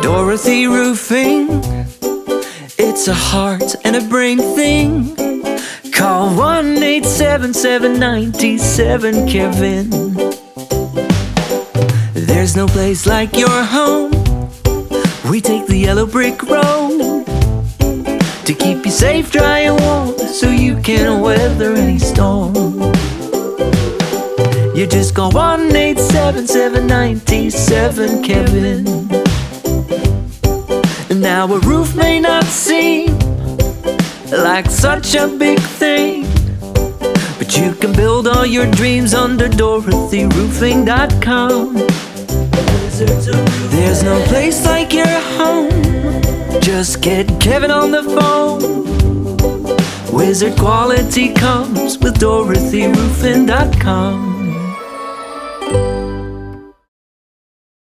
Dorothy Roofing, it's a heart and a brain thing. Call 1-877-97-KEVIN. There's no place like your home. We take the yellow brick road to keep you safe, dry and warm, so you can weather any storm. You just call 1-877-97-KEVIN. Now a roof may not seem like such a big thing, but you can build all your dreams under DorothyRoofing.com. There's no place like your home. Just get Kevin on the phone. Wizard quality comes with DorothyRoofing.com.